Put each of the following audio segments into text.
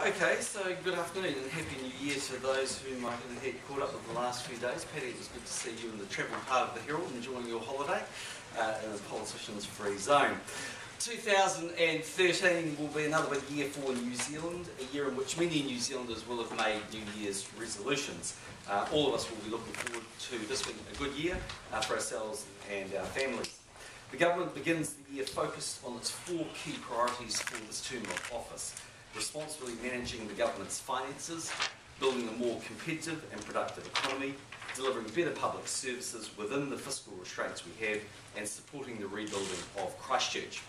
Okay, so good afternoon and Happy New Year to those who might have had caught up with the last few days. Paddy, it was good to see you in the travel part of the Herald enjoying your holiday in a politicians-free zone. 2013 will be another big year for New Zealand, a year in which many New Zealanders will have made New Year's resolutions. All of us will be looking forward to this being a good year for ourselves and our families. The government begins the year focused on its 4 key priorities for this term of office: responsibly managing the government's finances, building a more competitive and productive economy, delivering better public services within the fiscal restraints we have, and supporting the rebuilding of Christchurch.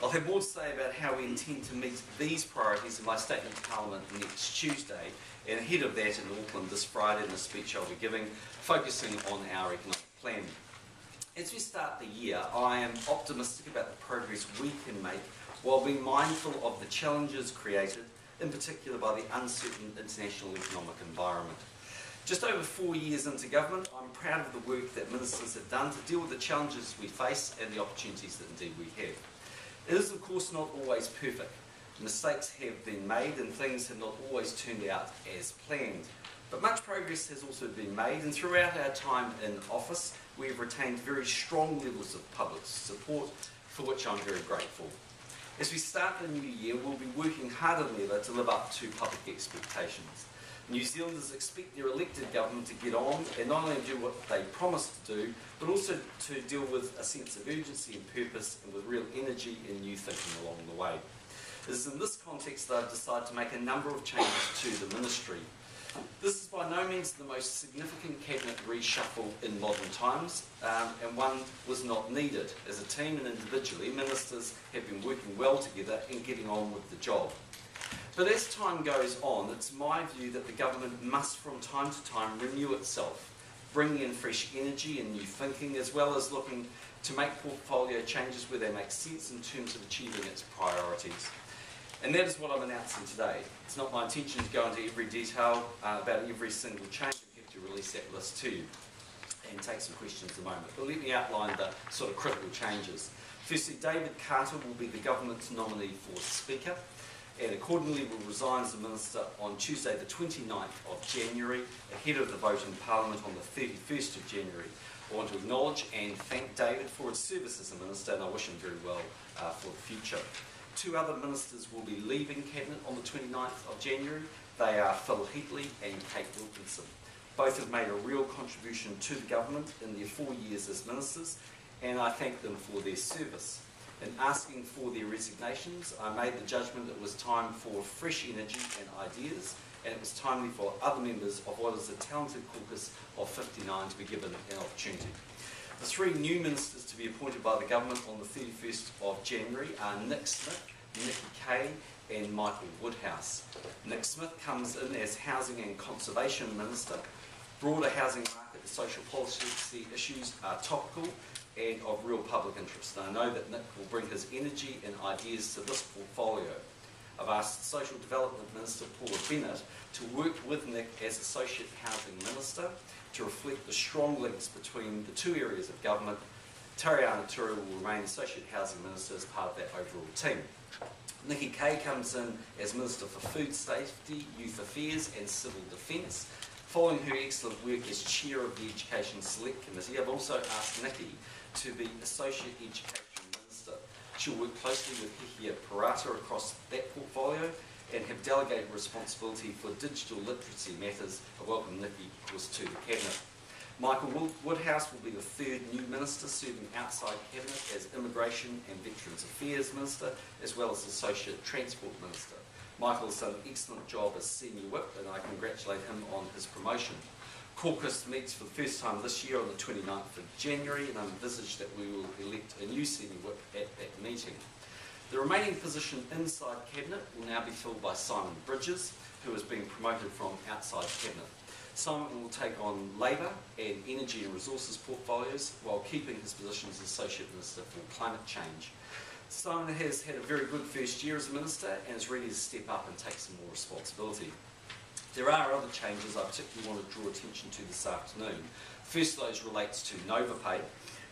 I'll have more to say about how we intend to meet these priorities in my statement to Parliament next Tuesday, and ahead of that in Auckland this Friday in the speech I'll be giving, focusing on our economic plan. As we start the year, I am optimistic about the progress we can make while being mindful of the challenges created, in particular by the uncertain international economic environment. Just over 4 years into government, I'm proud of the work that ministers have done to deal with the challenges we face and the opportunities that indeed we have. It is of course not always perfect. Mistakes have been made and things have not always turned out as planned. But much progress has also been made, and throughout our time in office we have retained very strong levels of public support, for which I'm very grateful. As we start the new year, we'll be working harder than ever to live up to public expectations. New Zealanders expect their elected government to get on and not only do what they promised to do, but also to deal with a sense of urgency and purpose and with real energy and new thinking along the way. It is in this context that I've decided to make a number of changes to the ministry. This is by no means the most significant cabinet reshuffle in modern times, and one was not needed. As a team and individually, ministers have been working well together and getting on with the job. But as time goes on, it's my view that the government must from time to time renew itself, bringing in fresh energy and new thinking, as well as looking to make portfolio changes where they make sense in terms of achieving its priorities. And that is what I'm announcing today. It's not my intention to go into every detail about every single change. I have to release that list to you and take some questions in a moment. But let me outline the sort of critical changes. Firstly, David Carter will be the government's nominee for Speaker, and accordingly will resign as a minister on Tuesday the 29th of January, ahead of the vote in Parliament on the 31st of January. I want to acknowledge and thank David for his service as a minister, and I wish him very well for the future. 2 other ministers will be leaving Cabinet on the 29th of January. They are Phil Heatley and Kate Wilkinson. Both have made a real contribution to the government in their 4 years as ministers, and I thank them for their service. In asking for their resignations, I made the judgment it was time for fresh energy and ideas, and it was timely for other members of what is a talented caucus of 59 to be given an opportunity. The 3 new ministers to be appointed by the government on the 31st of January are Nick Smith, Nikki Kay and Michael Woodhouse. Nick Smith comes in as Housing and Conservation Minister. Broader housing market and social policy issues are topical and of real public interest. And I know that Nick will bring his energy and ideas to this portfolio. I've asked Social Development Minister Paula Bennett to work with Nick as Associate Housing Minister to reflect the strong links between the 2 areas of government. Tariana Tura will remain Associate Housing Minister as part of that overall team. Nikki Kay comes in as Minister for Food Safety, Youth Affairs and Civil Defence. Following her excellent work as Chair of the Education Select Committee, I've also asked Nikki to be Associate Education Minister. She'll work closely with Hihia Parata across that portfolio and have delegated responsibility for digital literacy matters. I welcome Nikki, of course, to the Cabinet. Michael Woodhouse will be the 3rd new minister serving outside Cabinet as Immigration and Veterans Affairs Minister, as well as Associate Transport Minister. Michael has done an excellent job as Senior Whip, and I congratulate him on his promotion. Caucus meets for the first time this year on the 29th of January, and I envisage that we will elect a new Senior Whip at that meeting. The remaining position inside Cabinet will now be filled by Simon Bridges, who is being promoted from outside Cabinet. Simon will take on Labour and Energy and Resources portfolios while keeping his position as Associate Minister for Climate Change. Simon has had a very good first year as a minister and is ready to step up and take some more responsibility. There are other changes I particularly want to draw attention to this afternoon. First of those relates to Nova Pay.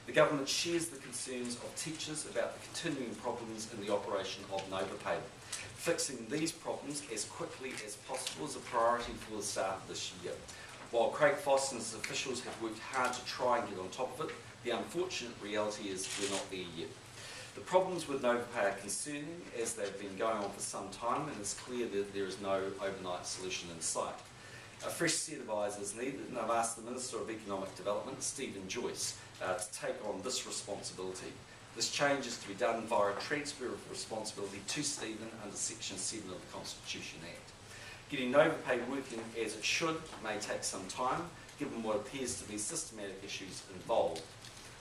The government shares the concerns of teachers about the continuing problems in the operation of Nova Pay. Fixing these problems as quickly as possible is a priority for the start of this year. While Craig Foss and his officials have worked hard to try and get on top of it, the unfortunate reality is we're not there yet. The problems with NovaPay are concerning as they've been going on for some time, and it's clear that there is no overnight solution in sight. A fresh set of eyes is needed, and I've asked the Minister of Economic Development, Stephen Joyce, to take on this responsibility. This change is to be done via a transfer of responsibility to Stephen under Section 7 of the Constitution Act. Getting NovaPay working as it should may take some time, given what appears to be systematic issues involved.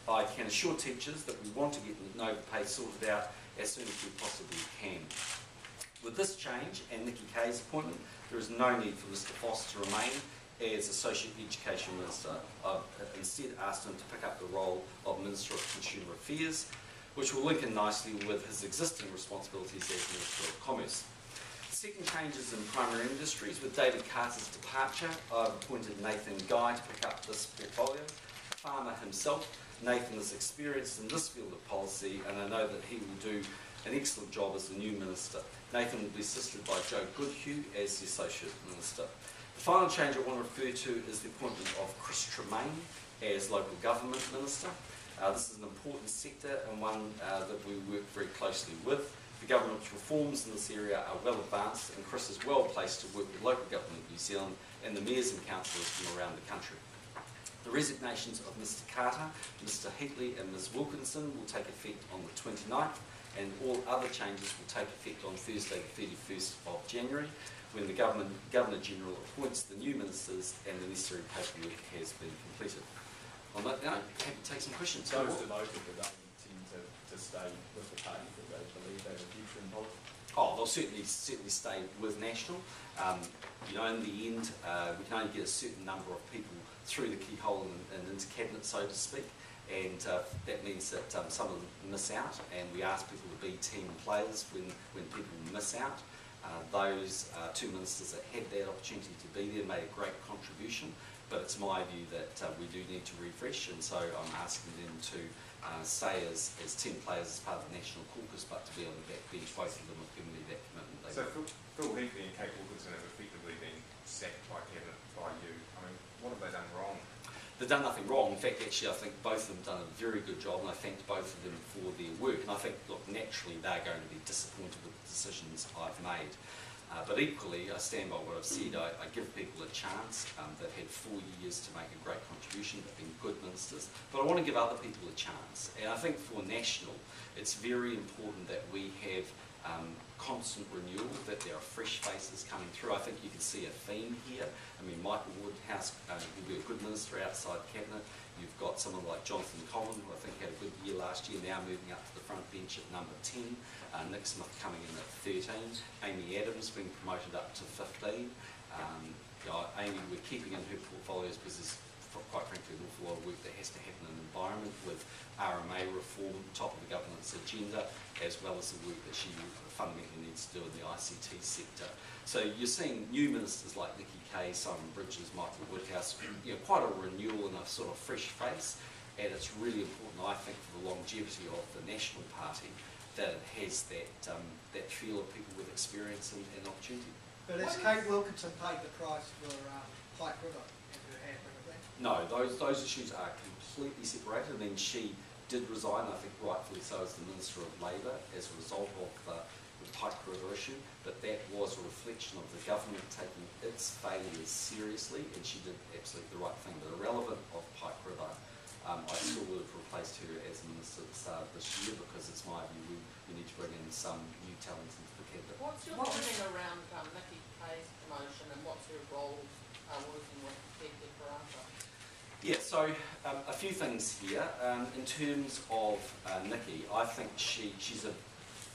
I can assure teachers that we want to get NovaPay sorted out as soon as we possibly can. With this change and Nikki Kay's appointment, there is no need for Mr Foss to remain as Associate Education Minister. I've instead asked him to pick up the role of Minister of Consumer Affairs, which will link in nicely with his existing responsibilities as Minister of Commerce. Second changes in primary industries. With David Carter's departure, I've appointed Nathan Guy to pick up this portfolio. A farmer himself, Nathan is experienced in this field of policy, and I know that he will do an excellent job as the new Minister. Nathan will be assisted by Joe Goodhue as the Associate Minister. The final change I want to refer to is the appointment of Chris Tremaine as Local Government Minister. This is an important sector and one that we work very closely with. The government's reforms in this area are well advanced, and Chris is well placed to work with local government New Zealand and the mayors and councillors from around the country. The resignations of Mr Carter, Mr Heatley and Ms Wilkinson will take effect on the 29th, and all other changes will take effect on Thursday the 31st of January, when the Governor-General appoints the new ministers and the necessary paperwork has been completed. On that note, happy to take some questions. Those demoted, do they intend to stay with the party? Do they believe they have a future in politics? Oh, they'll certainly stay with National. You know, in the end, we can only get a certain number of people through the keyhole and into cabinet, so to speak, and that means that some of them miss out, and we ask people to be team players when people miss out. Those two ministers that had that opportunity to be there made a great contribution, but it's my view that we do need to refresh, and so I'm asking them to stay as team players as part of the National Caucus, but to be able to backbench both of them have given me that commitment. So Phil Heatley and Kate Wilkinson have effectively been sacked by Cabinet by you. I mean, what have they done wrong? They've done nothing wrong. In fact, actually, I think both of them done a very good job, and I thanked both of them for their work. And I think, look, naturally, they're going to be disappointed with the decisions I've made. But equally, I stand by what I've said. I give people a chance. They've had 4 years to make a great contribution. They've been good ministers. But I want to give other people a chance. And I think for National, it's very important that we have constant renewal, that there are fresh faces coming through. I think you can see a theme here. I mean, Michael Woodhouse will be a good minister outside Cabinet. You've got someone like Jonathan Coleman, who I think had a good year last year, now moving up to the front bench at number 10. Nick Smith coming in at 13. Amy Adams being promoted up to 15. Amy, we're keeping in her portfolios because there's quite frankly an awful lot of work that has to happen in the environment with RMA reform, top of the government's agenda, as well as the work that she fundamentally needs to do in the ICT sector. So you're seeing new ministers like Nikki Kay, Simon Bridges, Michael Woodhouse, quite a renewal and a sort of fresh face, and it's really important, I think, for the longevity of the National Party that it has that feel of people with experience and opportunity. But has Kate Wilkinson paid the price for Pike River and her handling of that? No, those issues are completely separated. I mean, she did resign, I think rightfully so, as the Minister of Labour as a result of the Pike River issue, but that was a reflection of the government taking its failures seriously, and she did absolutely the right thing. But irrelevant of Pike River, I still would have replaced her as Minister at the start of this year, because it's my view we need to bring in some new talent into the cabinet. What's your thinking around Nikki Kay's promotion, and what's her role working with Hector Parata? Yeah, so a few things here. In terms of Nikki, I think she's a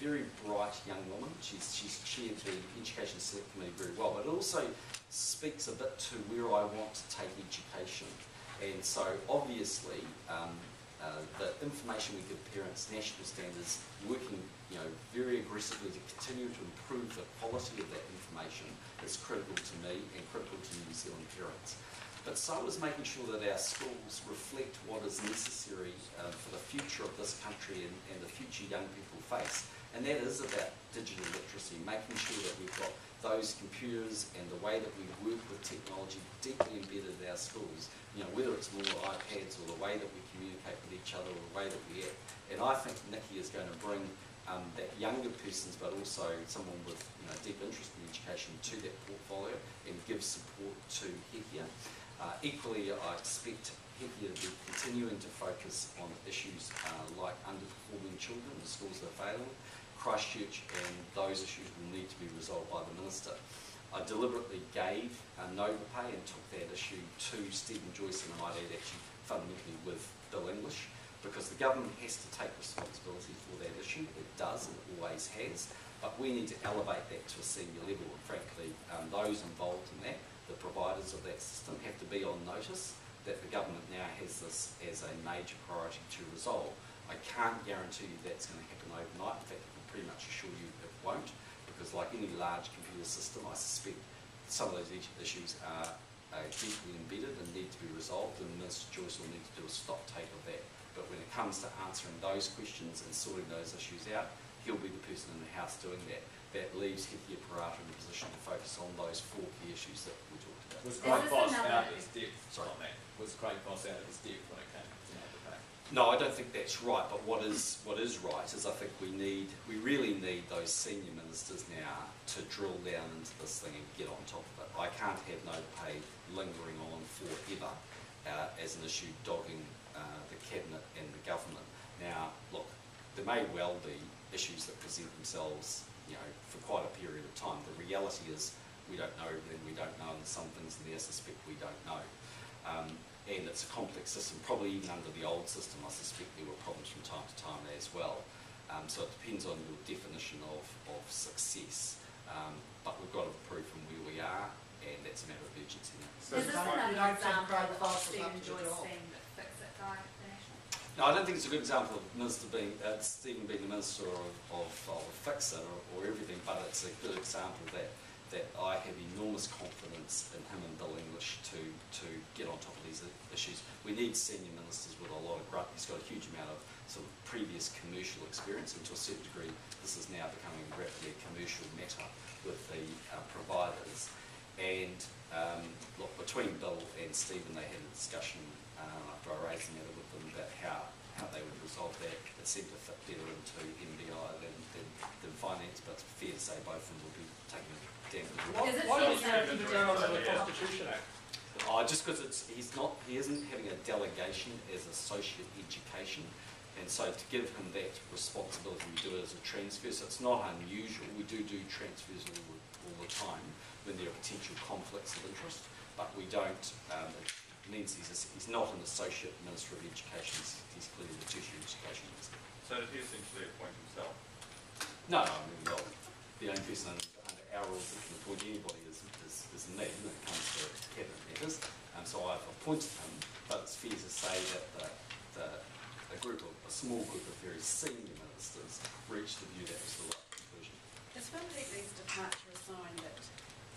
very bright young woman. She's chaired the Education Select Committee very well, but it also speaks a bit to where I want to take education. And so obviously the information we give parents, national standards, working very aggressively to continue to improve the quality of that information is critical to me and critical to New Zealand parents. But so is making sure that our schools reflect what is necessary for the future of this country and the future young people face. and that is about digital literacy, making sure that we've got those computers and the way that we work with technology deeply embedded in our schools, whether it's more iPads or the way that we communicate with each other or the way that we act. And I think Nikki is going to bring that younger person's, but also someone with deep interest in education to that portfolio and give support to Hekia. Equally, I expect Hekia to be continuing to focus on issues like underperforming children, the schools that are failing, Christchurch, and those issues will need to be resolved by the Minister. I deliberately gave Nova Pay and took that issue to Stephen Joyce, and I did actually fundamentally with Bill English, because the government has to take responsibility for that issue. It does, and it always has, but we need to elevate that to a senior level, and frankly, those involved in that, the providers of that system, have to be on notice that the government now has this as a major priority to resolve. I can't guarantee you that's going to happen overnight. In fact, I can pretty much assure you it won't, because like any large computer system, I suspect some of those issues are deeply embedded and need to be resolved, and Minister Joyce will need to do a stop take of that. But when it comes to answering those questions and sorting those issues out, he'll be the person in the House doing that. That leaves Hekia Parata in a position to focus on those 4 key issues that we talked about. Was Craig Voss out of his depth on that? Was Craig Voss out of his depth when it came to Nova Pay? No, I don't think that's right, but what is right is I think we really need those senior ministers now to drill down into this thing and get on top of it. I can't have Nova Pay lingering on forever as an issue dogging the Cabinet and the government. Now, look, there may well be issues that present themselves, for quite a period of time. The reality is we don't know everything, we don't know, and some things in there I suspect we don't know. And it's a complex system, probably even under the old system I suspect there were problems from time to time as well. So it depends on your definition of success. But we've got to improve from where we are, and that's a matter of urgency now. Is this another example of Stephen Joyce saying that fix it by the National? No, I don't think it's a good example of Stephen being the Minister of Fix It or everything, but it's a good example that I have enormous confidence in him and Bill English to get on top of these issues. We need senior ministers with a lot of grunt. He's got a huge amount of sort of previous commercial experience, and to a certain degree this is now becoming rapidly a commercial matter with the providers. And look, between Bill and Stephen, they had a discussion after I raised the matter with them about how they would resolve that. It seemed to fit better into MBI than finance, but it's fair to say both of them will be taking a damn Is it Why fair was to that say the ground under the Constitution Act? just because he isn't having a delegation as associate education, and so to give him that responsibility, we do it as a transfer. So it's not unusual. We do transfers all the time when there are potential conflicts of interest, but we don't. It means he's not an associate minister of education. He's clearly the tertiary education minister. So did he essentially appoint himself? No, I mean, well, the only person under our rules that can appoint anybody is me when it comes to cabinet matters. So I've appointed him, but it's fair to say that a small group of very senior ministers reached the view that was the right conclusion. Is Phil Heatley's departure a sign that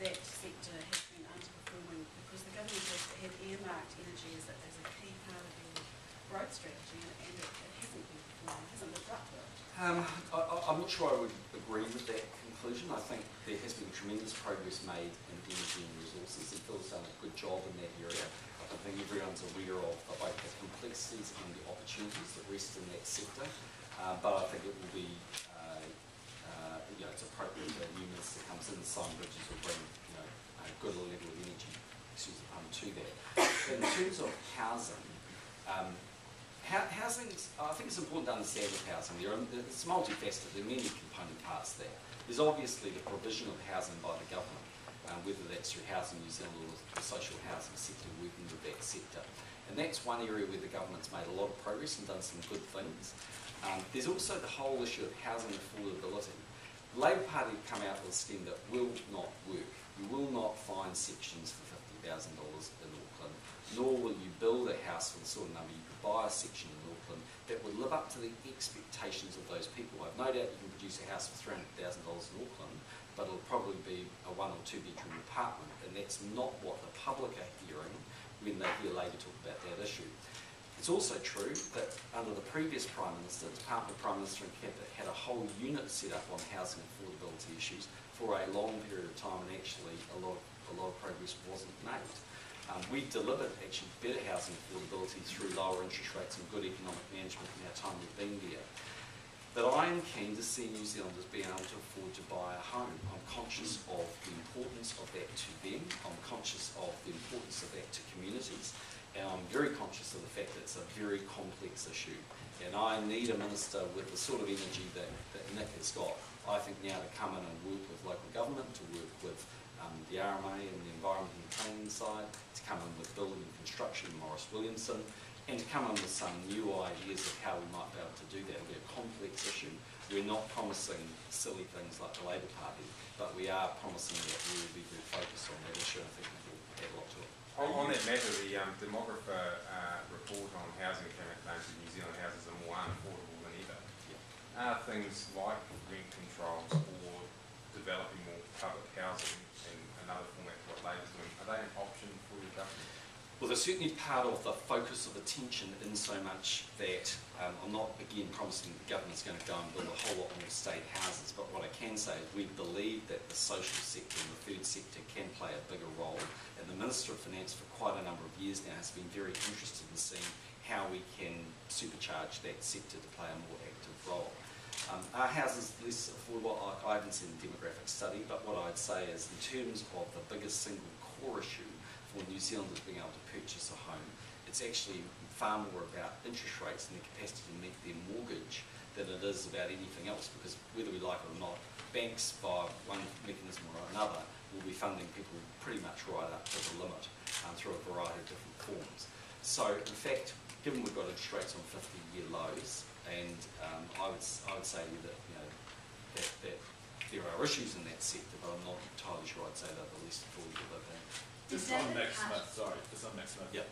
that sector has been underperforming because the government had earmarked energy as a key part of your growth strategy, and it hasn't been performing, hasn't lived up to it? I'm not sure I would agree with that conclusion. I think there has been tremendous progress made in energy and resources, and Phil's done a good job in that area. I think everyone's aware of both the complexities and the opportunities that rest in that sector, but I think it will be, it's appropriate that a new minister comes in, Simon Bridges will bring a good level of energy, to that. In terms of housing, housing, I think it's important to understand with housing. It's multifaceted. There are many component parts there. There's obviously the provision of housing by the government, whether that's through Housing New Zealand or the social housing sector, working with that sector. And that's one area where the government's made a lot of progress and done some good things. There's also the whole issue of housing affordability. The Labour Party have come out with a scheme that will not work. You will not find sections for $50,000 in Auckland, nor will you build a house for the sort of number you could buy a section in Auckland that would live up to the expectations of those people. I've no doubt you can produce a house for $300,000 in Auckland, but it'll probably be a 1 or 2 bedroom apartment, and that's not what the public are hearing when they hear Labour talk about that issue. It's also true that under the previous Prime Minister, the Department of Prime Minister and Cabinet had a whole unit set up on housing affordability issues for a long period of time, and actually a lot of progress wasn't made. We delivered actually better housing affordability through lower interest rates and good economic management in our time we've been there. But I am keen to see New Zealanders being able to afford to buy a home. I'm conscious of the importance of that to them. I'm conscious of the importance of that to communities. And I'm very conscious of the fact that it's a very complex issue. And I need a minister with the sort of energy that Nick has got, I think, now to come in and work with local government, to work with the RMA and the environment and planning side, to come in with building and construction, Morris Williamson, and to come in with some new ideas of how we might be able to do that. It'll be a complex issue. We're not promising silly things like the Labour Party, but we are promising that we will be very focused on that issue. I think it will add a lot to it. On that matter, the demographer report on housing claims that New Zealand houses are more unaffordable than ever. Yeah. Are things like rent controls or developing more public housing and another format of what Labour's doing, are they an option for your government? Well, they're certainly part of the focus of attention in so much that I'm not, again, promising the government's going to go and build a whole lot more state houses, but what I can say is we believe that the social sector and the third sector can play a bigger role, and the Minister of Finance for quite a number of years now has been very interested in seeing how we can supercharge that sector to play a more active role. Are houses less affordable? I haven't seen a demographic study, but what I'd say is in terms of the biggest single core issue for New Zealanders being able to purchase a home, it's actually far more about interest rates and their capacity to meet their mortgage than it is about anything else, because whether we like it or not, banks, by one mechanism or another, will be funding people pretty much right up to the limit through a variety of different forms. So, in fact, given we've got interest rates on 50-year lows, and I would say that, that there are issues in that sector, but I'm not entirely sure I'd say they're the least affordable they've been. Just on Max Smith, Yep.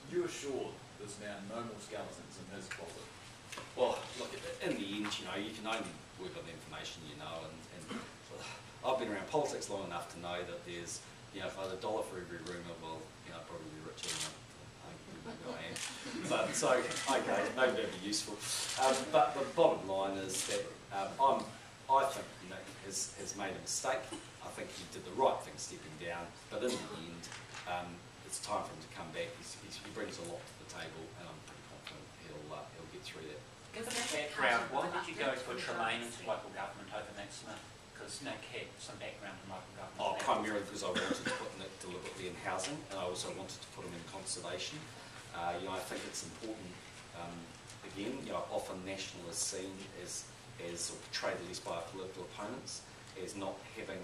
You assured there's now no more skeletons in his closet. Well, look, in the end, you can only work on the information you know, and I've been around politics long enough to know that there's, if I had $1 for every rumour, well, I'd probably be richer than maybe I am. But so, okay, maybe that'd be useful. But the bottom line is that I think Nick has made a mistake. I think he did the right thing stepping down, but in the end, it's time for him to come back. He brings a lot to the table, and I'm pretty confident he'll get through that. Give us a background. Why did you go for Tremaine into local government over Nick Smith? Because Nick had some background in local government. Primarily because I wanted to put Nick deliberately in housing, and I also wanted to put him in conservation. I think it's important. Again, often National is seen as or portrayed, at least by our political opponents, as not having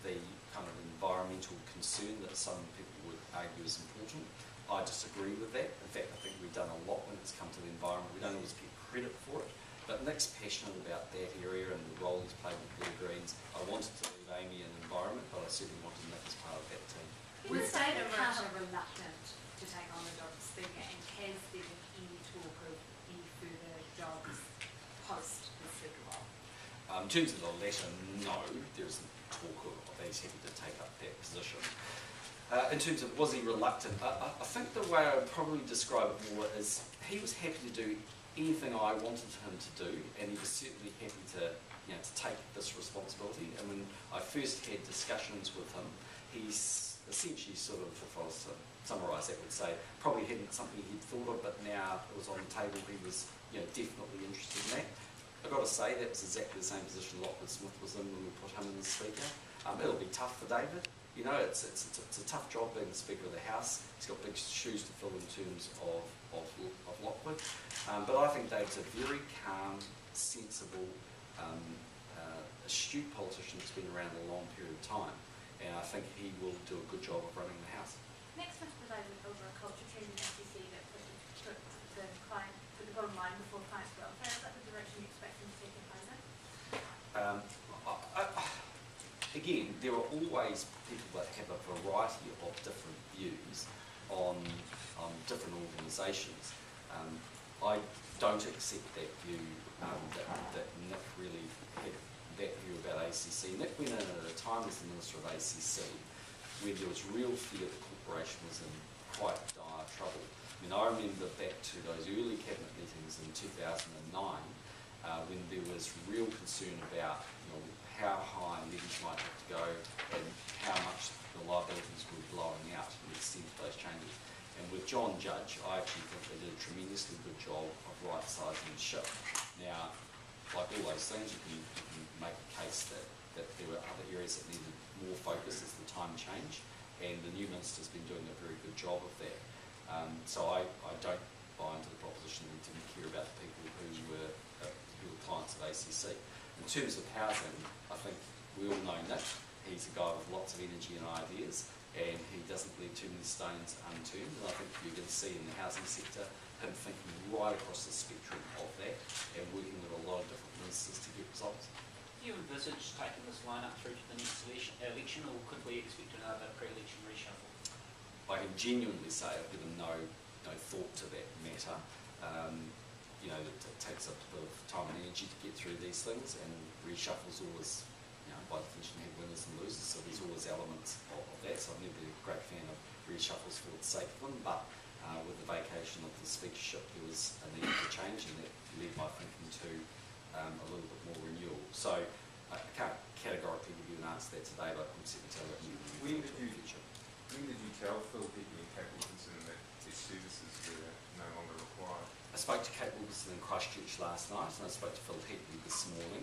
the kind of environmental concern that some people would argue is important. I disagree with that. In fact, I think we've done a lot when it's come to the environment. We don't always get credit for it. But Nick's passionate about that area and the role he's played with Blue Greens. I wanted to leave Amy in environment, but I certainly wanted Nick as part of that team. With the state of Russia reluctant to take on the job of Speaker, and has there been any talk of any further jobs post the Speaker role? In terms of the latter, no, there isn't talk of he's happy to take up that position. In terms of was he reluctant, I think the way I would probably describe it more is he was happy to do anything I wanted him to do, and he was certainly happy to take this responsibility. And when I first had discussions with him, he's essentially sort of, if I was to summarise that, would say probably hadn't something he'd thought of, but now it was on the table. He was definitely interested in that. I've got to say that was exactly the same position Lockwood Smith was in when we put him in as Speaker. It'll be tough for David. It's a tough job being the Speaker of the House. He's got big shoes to fill in terms of Lockwood. But I think David's a very calm, sensible, astute politician that's been around a long period of time. And I think he will do a good job of running the House. Next Smith presided over a culture change in SEC that put the bottom line before clients' welfare. Is that the direction you expect him to take in Isaac? Again, there are always people that have a variety of different views on different organisations. I don't accept that view that Nick really had that view about ACC. Nick went in at a time as the Minister of ACC where there was real fear the corporation was in quite dire trouble. mean, I remember back to those early cabinet meetings in 2009, when there was real concern about, how high levies might have to go and how much the liabilities were blowing out and the extent of those changes. And with John Judge, I actually think they did a tremendously good job of right-sizing the ship. Now, like all those things, you can make a case that there were other areas that needed more focus as the time changed, and the new minister's been doing a very good job of that. So I don't buy into the proposition that we didn't care about the people who were clients of ACC. In terms of housing, I think we all know Nick. He's a guy with lots of energy and ideas, and he doesn't leave too many stones unturned. And I think you're going to see in the housing sector him thinking right across the spectrum of that and working with a lot of different ministers to get results. Do you envisage taking this line up through to the next election, or could we expect another pre-election reshuffle? I can genuinely say I've given no thought to that matter. It takes up a bit of time and energy to get through these things, and reshuffles always, by definition, have winners and losers, so there's always elements of that. So I've never been a great fan of reshuffles for the sake of them, but with the vacation of the speakership, there was a need for change, and that led my thinking to a little bit more renewal. So I can't categorically give you an answer to that today, but I can certainly tell you When did you tell Phil Hickley and Kate Wilkinson that their services were no longer required? I spoke to Kate Wilkinson in Christchurch last night, and I spoke to Phil Hickley this morning.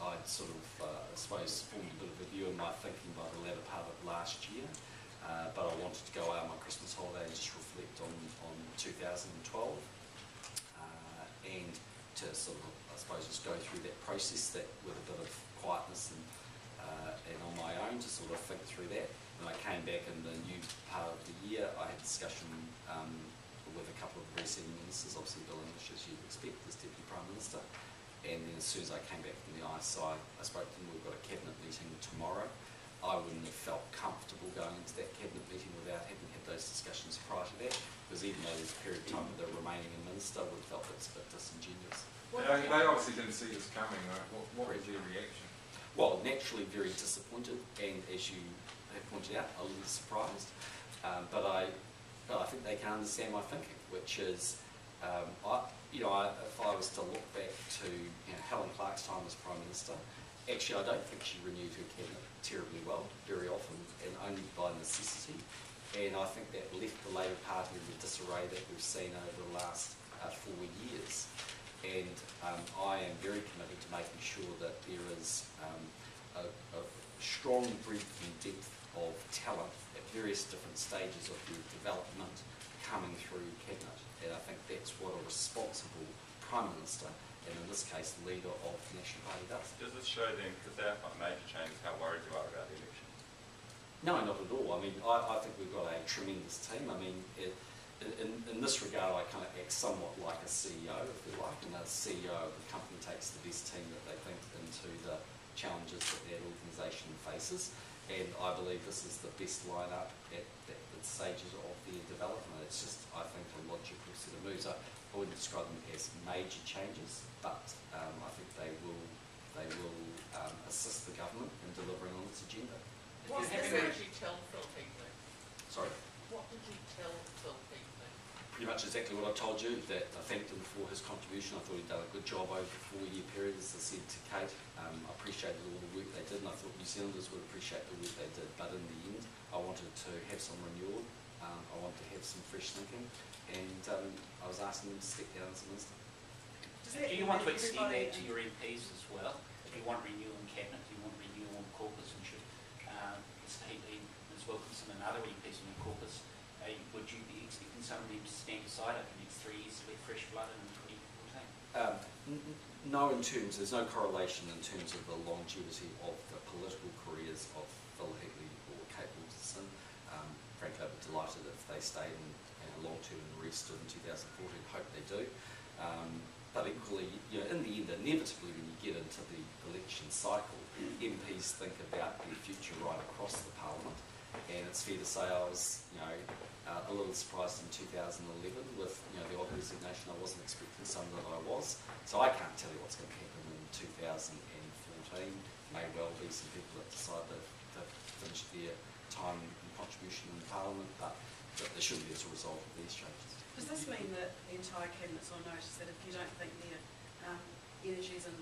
I'd sort of, I suppose, formed a bit of a view in my thinking by the latter part of last year, but I wanted to go out on my Christmas holiday and just reflect on 2012 and to sort of, I suppose, just go through that process that with a bit of quietness and on my own to sort of think through that. When I came back in the new part of the year, I had discussion with a couple of very senior ministers, obviously Bill English, as you'd expect, as Deputy Prime Minister. And then as soon as I came back from the ISI, I spoke to them. We've got a cabinet meeting tomorrow. I wouldn't have felt comfortable going into that cabinet meeting without having had those discussions prior to that, because even though there's a period of time with the remaining minister, I would have felt it's a bit disingenuous. They obviously didn't see this coming. What was their reaction? Well, naturally very disappointed, and as you have pointed out, a little surprised. But I think they can understand my thinking, which is, if I was to look back to Helen Clark's time as Prime Minister, actually I don't think she renewed her cabinet terribly well, very often, and only by necessity. And I think that left the Labour Party in the disarray that we've seen over the last 4 years. And I am very committed to making sure that there is a strong breadth and depth of talent at various different stages of their development coming through Cabinet. And I think that's what a responsible Prime Minister, and in this case, leader of the National Party does. Does this show then, because they are quite major changes, how worried you are about the election? No, not at all. I mean, I think we've got a tremendous team. I mean, in this regard, I kind of act somewhat like a CEO, if you like, and a CEO of the company takes the best team that they think into the challenges that that organisation faces, and I believe this is the best lineup at stages of their development. It's just, I think, a logical set of moves. I wouldn't describe them as major changes, but I think they will assist the government in delivering on its agenda. What did you tell Phil Hickley? Sorry? What did you tell Phil Hickley? Pretty much exactly what I told you, that I thanked him for his contribution. I thought he'd done a good job over the 4-year period, as I said to Kate. I appreciated all the work they did, and I thought New Zealanders would appreciate the work they did. But in the end, I wanted to have some renewal, I wanted to have some fresh thinking, and I was asking him to step down as a minister. Do you want to extend that to your MPs as well? If you want renewal in Cabinet, do you want renewal in caucus, and should Mr Heatley, Ms Wilkinson and other MPs in the caucus, would you be expecting some of them to stand aside over the next 3 years to let fresh blood in 2014? No, there's no correlation in terms of the longevity of the political careers of Phil Hickley or Kate Wilkinson. Frankly, I'd be delighted if they stayed in long-term and rested in 2014. Hope they do. But equally, in the end, inevitably, when you get into the election cycle, MPs think about their future right across the Parliament. And it's fair to say I was, a little surprised in 2011 with, the odd resignation. I wasn't expecting some that I was. So I can't tell you what's going to happen in 2014. May well be some people that decide to finish their time and contribution in Parliament. But there shouldn't be as a result of these changes. Does this mean that the entire cabinet's on notice that if you don't think their energies and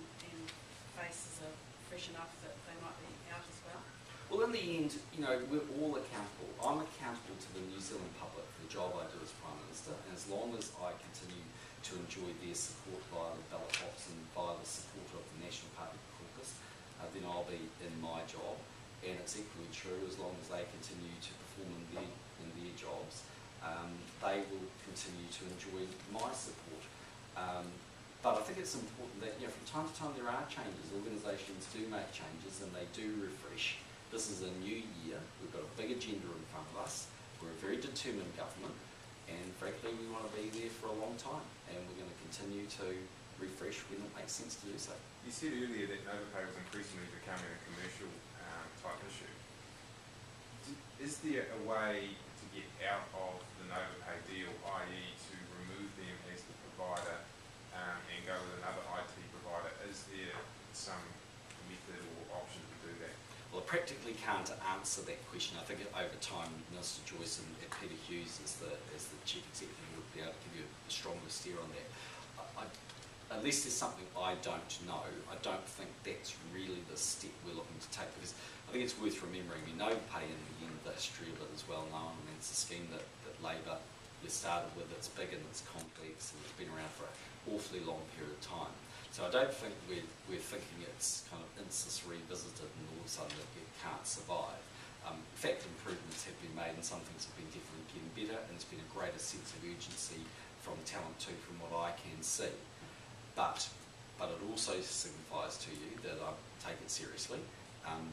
faces are fresh enough that they might be out as well? Well, in the end, you know, we're all accountable. I'm accountable to the New Zealand public for the job I do as Prime Minister, and as long as I continue to enjoy their support via the ballot box and via the support of the National Party caucus, then I'll be in my job. And it's equally true, as long as they continue to perform in their jobs, they will continue to enjoy my support. But I think it's important that, you know, from time to time there are changes. Organisations do make changes and they do refresh. This is a new year. We've got a big agenda in front of us. We're a very determined government, and frankly we want to be there for a long time, and we're going to continue to refresh when it makes sense to do so. You said earlier that overpay was increasingly becoming a commercial type issue. Is there a way to get out of the overpay deal, i.e. to remove them as the provider and go with another IT provider? Is there some method or option to do that? Well, I practically can't answer that question. I think over time, Minister Joyce and Peter Hughes, as the Chief Executive, would be able to give you a stronger steer on that. Unless there's something I don't know, I don't think that's really the step we're looking to take, because I think it's worth remembering, overpay in the end, the history of it is well known. I mean, it's a scheme that Labor started with. It's big and it's complex and it's been around for an awfully long period of time. So I don't think we're thinking it's kind of instance revisited and all of a sudden it can't survive. In fact, improvements have been made and some things have been definitely getting better, and there's been a greater sense of urgency from talent too, from what I can see. But it also signifies to you that I take it seriously, and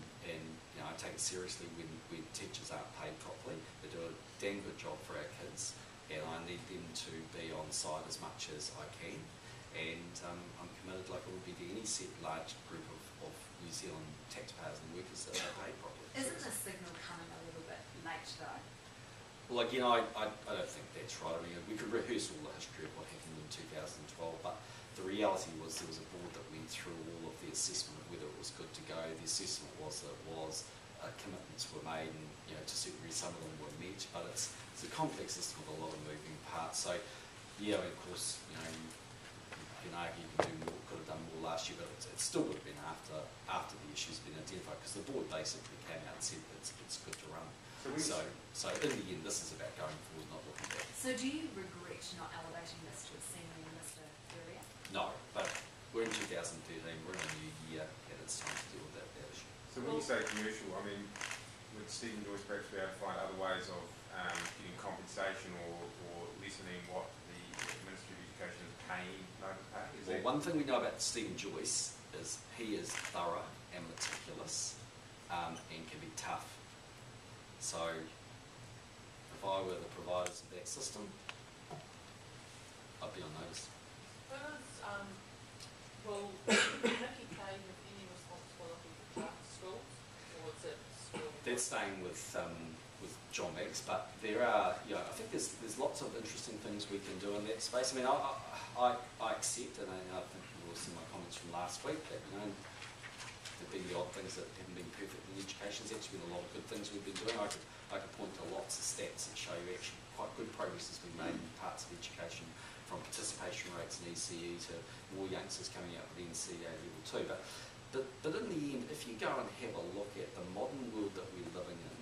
I take it seriously when teachers aren't paid properly. They do a damn good job for our kids, and I need them to be on side as much as I can. And I'm committed, like I would be to any set large group of New Zealand taxpayers and workers that are paid properly. Isn't the signal coming a little bit late though? Well, again, I don't think that's right. I mean, we could rehearse all the history of what happened in 2012, but the reality was there was a board that went through all of the assessment of whether it was good to go. The assessment was that it was, commitments were made, and to a certain degree some of them were met, but it's a complex system with a lot of moving parts. So, yeah, of course, you can argue you could have done more last year, but it still would have been after the issue's been identified, because the board basically came out and said it's good to run. So in the end, this is about going forward, not looking back. So do you regret not elevating this to a senior minister earlier? No, but we're in 2013, we're in a new year, and it's time to deal with that issue. So when you say commercial, I mean, would Stephen Joyce perhaps be able to find other ways of getting compensation or lessening what the Ministry of Education is paying overpay? Well, one thing we know about Stephen Joyce is he is thorough and meticulous and can be tough. So if I were the providers of that system, I'd be on notice. Will Nikki Cave have any responsibility for charter schools, or is it school? That's staying with John Banks, but there are, I think there's lots of interesting things we can do in that space. I mean, I accept, and I think you will see my comments from last week, that there've been the odd things that haven't been perfect in education. There's actually been a lot of good things we've been doing. I could point to lots of stats that show you actually quite good progress has been made in parts of education, from participation rates in ECE to more youngsters coming out with NCEA level 2. But in the end, if you go and have a look at the modern world that we're living in,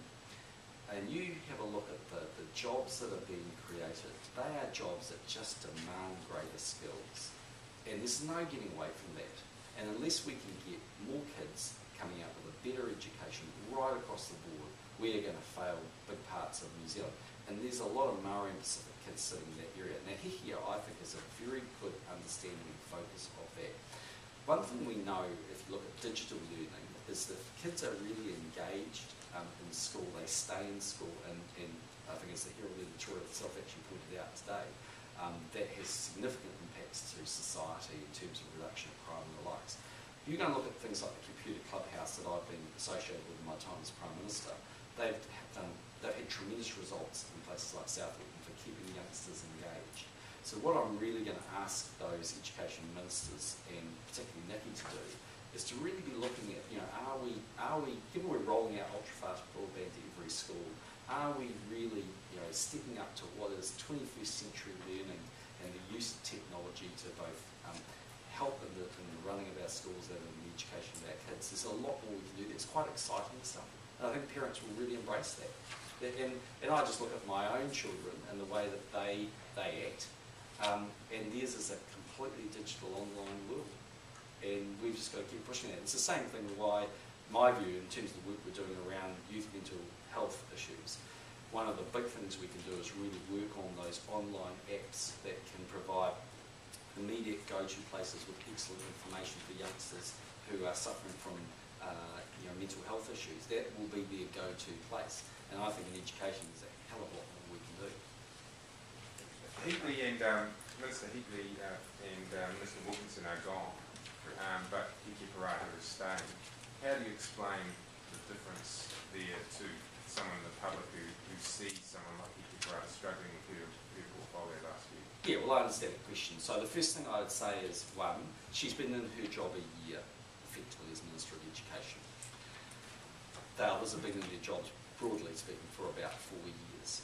and you have a look at the jobs that are being created, they are jobs that just demand greater skills. And there's no getting away from that. And unless we can get more kids coming out with a better education right across the board, we are going to fail big parts of New Zealand. And there's a lot of Maori and Pacific kids sitting in that area. Now, Hihia, I think, is a very good understanding and focus of that. One thing we know, if you look at digital learning, is that if kids are really engaged in school, they stay in school, and I think as the Herald Editorial itself actually pointed out today, that has significant impacts to society in terms of reduction of crime and the likes. If you go and look at things like the Computer Clubhouse that I've been associated with in my time as Prime Minister, they've had tremendous results in places like South Auckland for keeping youngsters engaged. So what I'm really going to ask those education ministers, and particularly Nikki, to do is to really be looking at, are we, given we're rolling out ultra-fast broadband to every school, are we really, stepping up to what is 21st century learning and the use of technology to both help in the running of our schools and in the education of our kids. There's a lot more we can do. There's quite exciting stuff. And I think parents will really embrace that. And I just look at my own children and the way that they act, and theirs is a completely digital online world. And we've just got to keep pushing that. It's the same thing why my view in terms of the work we're doing around youth mental health issues, one of the big things we can do is really work on those online apps that can provide immediate go-to places with excellent information for youngsters who are suffering from mental health issues. That will be their go-to place. And I think in education there's a hell of a lot more we can do. Heatley and Minister Heatley and Minister Wilkinson are gone, but Kiki Parata is staying. How do you explain the difference there to someone in the public who sees someone like Kiki Parata struggling with her portfolio last year? Yeah, well, I understand the question. So the first thing I would say is, one, she's been in her job a year, effectively, as Minister of Education. The others have been in their jobs, broadly speaking, for about 4 years.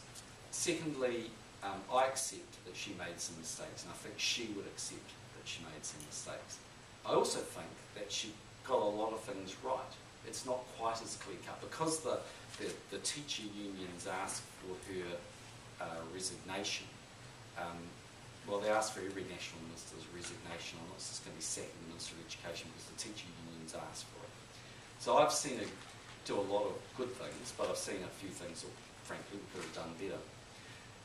Secondly, I accept that she made some mistakes, and I think she would accept that she made some mistakes. I also think that she got a lot of things right. It's not quite as clear-cut. Because the teacher unions asked for her resignation, well, they asked for every national minister's resignation. I'm not just going to be sacking the Minister of Education because the teacher unions asked for it. So I've seen her do a lot of good things, but I've seen a few things that, frankly, we could have done better.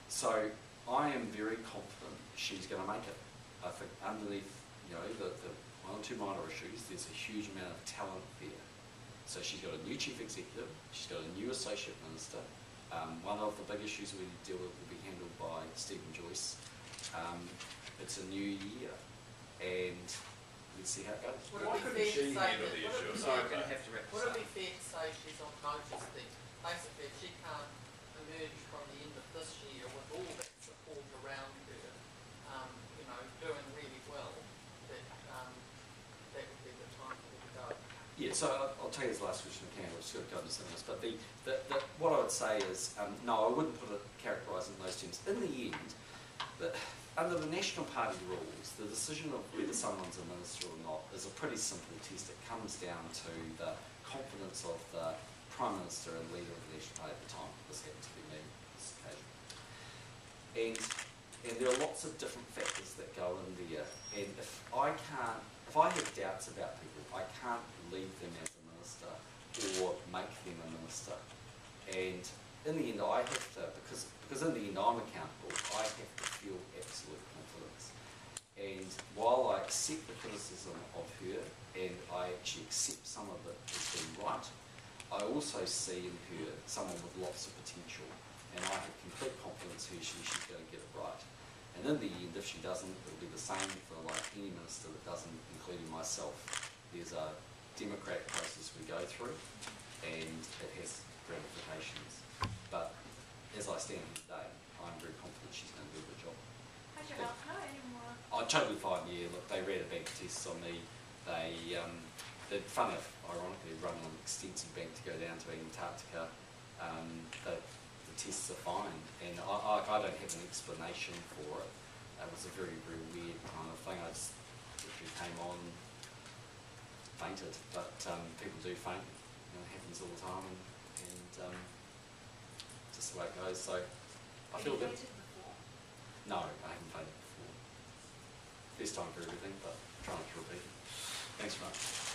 So I am very confident she's going to make it. I think underneath, the one or two minor issues, there's a huge amount of talent there. So she's got a new chief executive, she's got a new associate minister. One of the big issues we deal with will be handled by Stephen Joyce. It's a new year, and let's see how it goes. Why couldn't she handle the issue? Sorry, I'm going to have to wrap this Would up. it be fair to say she's on notice that basically if she can't emerge from the end of this year with all that support around her, doing really well, that that would be the time for her to go? Yeah, so I'll tell you this last question I can, I've just got to go to something else. But what I would say is, no, I wouldn't characterise it in those terms. In the end, under the National Party rules, the decision of whether someone's a minister or not is a pretty simple test. It comes down to the confidence of the Prime Minister and leader of the National Party at the time. This happens to be me on this occasion. And there are lots of different factors that go in there. And if I have doubts about people, I can't leave them as a minister or make them a minister. And in the end, I have to, because in the end I'm accountable, I have to feel absolute confidence. And while I accept the criticism of her, and I actually accept some of it as being right, I also see in her someone with lots of potential, and I have complete confidence in her she's going to get it right. And in the end, if she doesn't, it'll be the same for like any minister that doesn't, including myself. There's a democratic process we go through, and it has ramifications. But as I stand here today, I'm very confident she's going to do a good job. How's your health now anymore? I'm totally fine, yeah. Look, they ran a bank test on me. They'd ironically run an extensive bank to go down to Antarctica. The tests are fine, and I don't have an explanation for it. It was a very, very weird kind of thing. I just literally came on, fainted, but people do faint. It happens all the time, and just the way it goes. So I feel good. Have you fainted before? No, I haven't fainted before. First time for everything, but trying not to repeat it. Thanks very much.